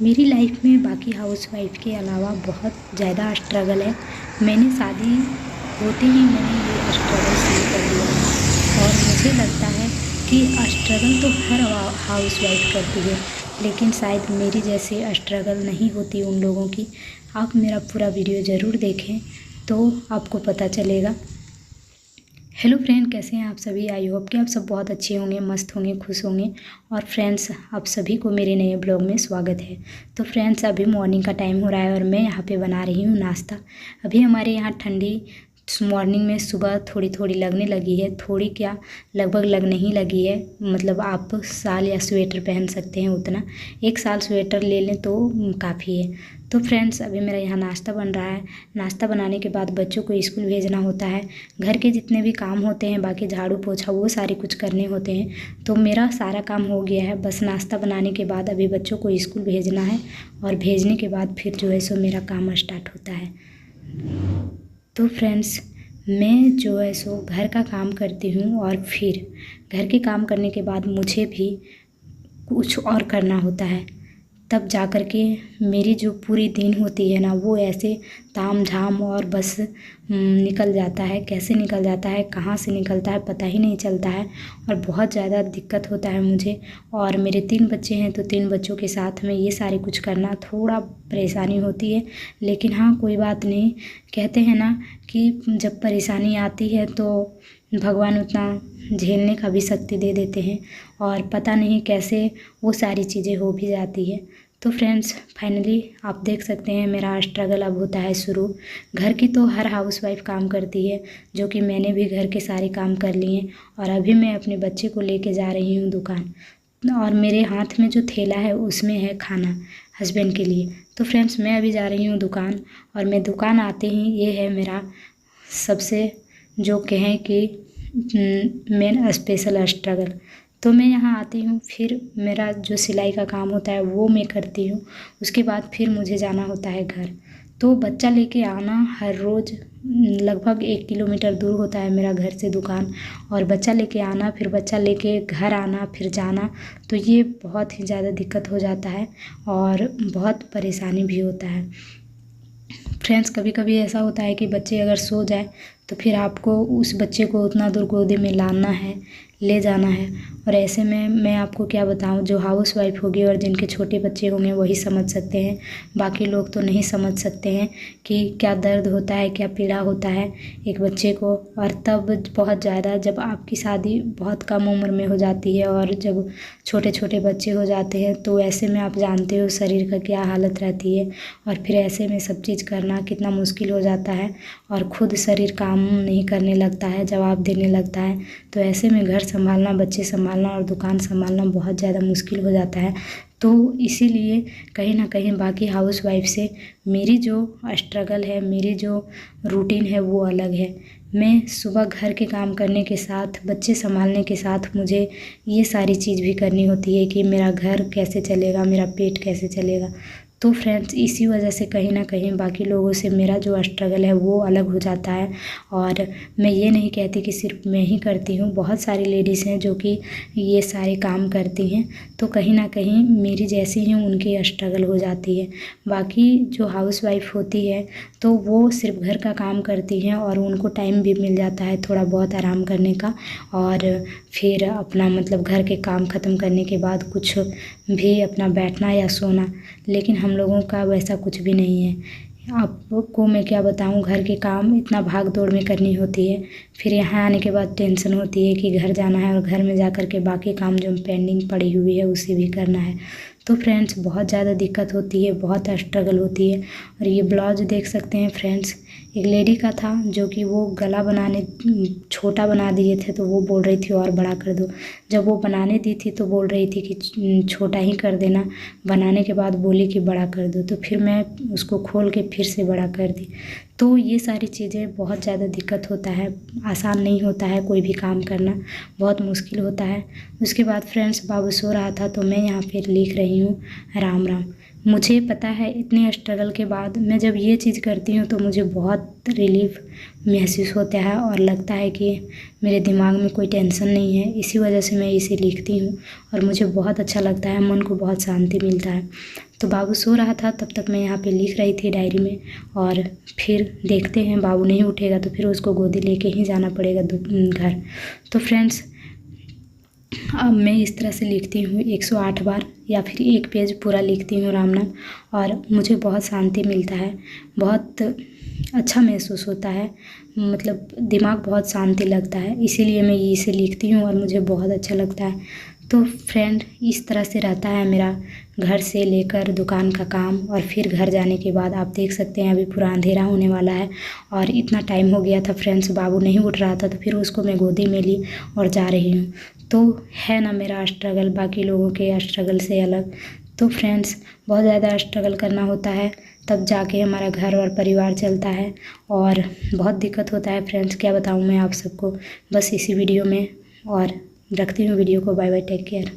मेरी लाइफ में बाकी हाउसवाइफ के अलावा बहुत ज़्यादा स्ट्रगल है। मैंने शादी होते ही मैंने ये स्ट्रगल शुरू कर दिया था और मुझे लगता है कि स्ट्रगल तो हर हाउसवाइफ करती है, लेकिन शायद मेरी जैसे स्ट्रगल नहीं होती उन लोगों की। आप मेरा पूरा वीडियो ज़रूर देखें तो आपको पता चलेगा। हेलो फ्रेंड, कैसे हैं आप सभी। आई होप कि आप सब बहुत अच्छे होंगे, मस्त होंगे, खुश होंगे। और फ्रेंड्स, आप सभी को मेरे नए ब्लॉग में स्वागत है। तो फ्रेंड्स, अभी मॉर्निंग का टाइम हो रहा है और मैं यहाँ पे बना रही हूँ नाश्ता। अभी हमारे यहाँ ठंडी मॉर्निंग में सुबह थोड़ी थोड़ी लगने लगी है। थोड़ी क्या, लगभग लगने ही लगी है। मतलब आप साल या स्वेटर पहन सकते हैं उतना। एक साल स्वेटर ले लें तो काफ़ी है। तो फ्रेंड्स, अभी मेरा यहाँ नाश्ता बन रहा है। नाश्ता बनाने के बाद बच्चों को स्कूल भेजना होता है। घर के जितने भी काम होते हैं, बाकी झाड़ू पोछा वो सारे कुछ करने होते हैं। तो मेरा सारा काम हो गया है। बस नाश्ता बनाने के बाद अभी बच्चों को स्कूल भेजना है और भेजने के बाद फिर जो है सो मेरा काम स्टार्ट होता है। तो फ्रेंड्स, मैं जो है सो घर का काम करती हूँ और फिर घर के काम करने के बाद मुझे भी कुछ और करना होता है। तब जा कर के मेरी जो पूरी दिन होती है ना, वो ऐसे ताम झाम और बस निकल जाता है। कैसे निकल जाता है, कहाँ से निकलता है, पता ही नहीं चलता है। और बहुत ज़्यादा दिक्कत होता है मुझे। और मेरे 3 बच्चे हैं तो 3 बच्चों के साथ में ये सारे कुछ करना थोड़ा परेशानी होती है। लेकिन हाँ, कोई बात नहीं। कहते हैं ना कि जब परेशानी आती है तो भगवान उतना झेलने का भी शक्ति दे देते हैं और पता नहीं कैसे वो सारी चीज़ें हो भी जाती है। तो फ्रेंड्स, फाइनली आप देख सकते हैं मेरा स्ट्रगल अब होता है शुरू। घर की तो हर हाउसवाइफ काम करती है, जो कि मैंने भी घर के सारे काम कर लिए। और अभी मैं अपने बच्चे को लेके जा रही हूँ दुकान और मेरे हाथ में जो थैला है उसमें है खाना हस्बैंड के लिए। तो फ्रेंड्स, मैं अभी जा रही हूँ दुकान और मैं दुकान आते ही ये है मेरा सबसे जो कहें कि मेन स्पेशल स्ट्रगल। तो मैं यहाँ आती हूँ, फिर मेरा जो सिलाई का काम होता है वो मैं करती हूँ। उसके बाद फिर मुझे जाना होता है घर। तो बच्चा लेके आना हर रोज़ लगभग 1 किलोमीटर दूर होता है मेरा घर से दुकान। और बच्चा लेके आना, फिर बच्चा लेके घर आना, फिर जाना, तो ये बहुत ही ज़्यादा दिक्कत हो जाता है और बहुत परेशानी भी होता है। फ्रेंड्स, कभी कभी ऐसा होता है कि बच्चे अगर सो जाए तो फिर आपको उस बच्चे को उतना दूर गोदी में लाना है, ले जाना है। और ऐसे में मैं आपको क्या बताऊं, जो हाउस वाइफ होगी और जिनके छोटे बच्चे होंगे वही समझ सकते हैं। बाकी लोग तो नहीं समझ सकते हैं कि क्या दर्द होता है, क्या पीड़ा होता है एक बच्चे को। और तब बहुत ज़्यादा जब आपकी शादी बहुत कम उम्र में हो जाती है और जब छोटे छोटे बच्चे हो जाते हैं, तो ऐसे में आप जानते हो शरीर का क्या हालत रहती है। और फिर ऐसे में सब चीज़ करना कितना मुश्किल हो जाता है और ख़ुद शरीर काम नहीं करने लगता है, जवाब देने लगता है। तो ऐसे में घर संभालना, बच्चे संभालना और दुकान संभालना बहुत ज़्यादा मुश्किल हो जाता है। तो इसीलिए कहीं ना कहीं बाकी हाउस वाइफ से मेरी जो स्ट्रगल है, मेरी जो रूटीन है वो अलग है। मैं सुबह घर के काम करने के साथ, बच्चे संभालने के साथ मुझे ये सारी चीज़ भी करनी होती है कि मेरा घर कैसे चलेगा, मेरा पेट कैसे चलेगा। तो फ्रेंड्स, इसी वजह से कहीं ना कहीं बाकी लोगों से मेरा जो स्ट्रगल है वो अलग हो जाता है। और मैं ये नहीं कहती कि सिर्फ मैं ही करती हूँ, बहुत सारी लेडीज़ हैं जो कि ये सारे काम करती हैं। तो कहीं ना कहीं मेरी जैसी ही उनकी स्ट्रगल हो जाती है। बाकी जो हाउस वाइफ होती है तो वो सिर्फ घर का काम करती हैं और उनको टाइम भी मिल जाता है थोड़ा बहुत आराम करने का। और फिर अपना मतलब घर के काम ख़त्म करने के बाद कुछ भी अपना बैठना या सोना। लेकिन हम लोगों का वैसा कुछ भी नहीं है। आपको मैं क्या बताऊं, घर के काम इतना भाग दौड़ में करनी होती है। फिर यहाँ आने के बाद टेंशन होती है कि घर जाना है और घर में जा कर के बाकी काम जो पेंडिंग पड़ी हुई है उसे भी करना है। तो फ्रेंड्स, बहुत ज़्यादा दिक्कत होती है, बहुत स्ट्रगल होती है। और ये ब्लाउज देख सकते हैं फ्रेंड्स, एक लेडी का था जो कि वो गला बनाने छोटा बना दिए थे, तो वो बोल रही थी और बड़ा कर दो। जब वो बनाने दी थी तो बोल रही थी कि छोटा ही कर देना, बनाने के बाद बोली कि बड़ा कर दो। तो फिर मैं उसको खोल के फिर से बड़ा कर दी। तो ये सारी चीज़ें बहुत ज़्यादा दिक्कत होता है, आसान नहीं होता है कोई भी काम करना, बहुत मुश्किल होता है। उसके बाद फ्रेंड्स, बाबू सो रहा था तो मैं यहाँ पर लिख रही हूँ राम राम। मुझे पता है इतने स्ट्रगल के बाद मैं जब ये चीज़ करती हूँ तो मुझे बहुत रिलीफ महसूस होता है और लगता है कि मेरे दिमाग में कोई टेंशन नहीं है। इसी वजह से मैं इसे लिखती हूँ और मुझे बहुत अच्छा लगता है, मन को बहुत शांति मिलता है। तो बाबू सो रहा था, तब तक मैं यहाँ पे लिख रही थी डायरी में। और फिर देखते हैं, बाबू नहीं उठेगा तो फिर उसको गोदी लेके ही जाना पड़ेगा घर। तो फ्रेंड्स, अब मैं इस तरह से लिखती हूँ 108 बार या फिर एक पेज पूरा लिखती हूँ राम नाम, और मुझे बहुत शांति मिलता है, बहुत अच्छा महसूस होता है, मतलब दिमाग बहुत शांति लगता है, इसीलिए मैं इसे लिखती हूँ और मुझे बहुत अच्छा लगता है। तो फ्रेंड, इस तरह से रहता है मेरा घर से लेकर दुकान का काम, और फिर घर जाने के बाद आप देख सकते हैं अभी पूरा अंधेरा होने वाला है और इतना टाइम हो गया था फ्रेंड्स, बाबू नहीं उठ रहा था, तो फिर उसको मैं गोदी में ली और जा रही हूँ। तो है ना मेरा स्ट्रगल बाकी लोगों के स्ट्रगल से अलग। तो फ्रेंड्स, बहुत ज़्यादा स्ट्रगल करना होता है, तब जाके हमारा घर और परिवार चलता है, और बहुत दिक्कत होता है फ्रेंड्स, क्या बताऊँ मैं आप सबको, बस इसी वीडियो में। और रखती हूँ वीडियो को, बाय बाय, टेक केयर।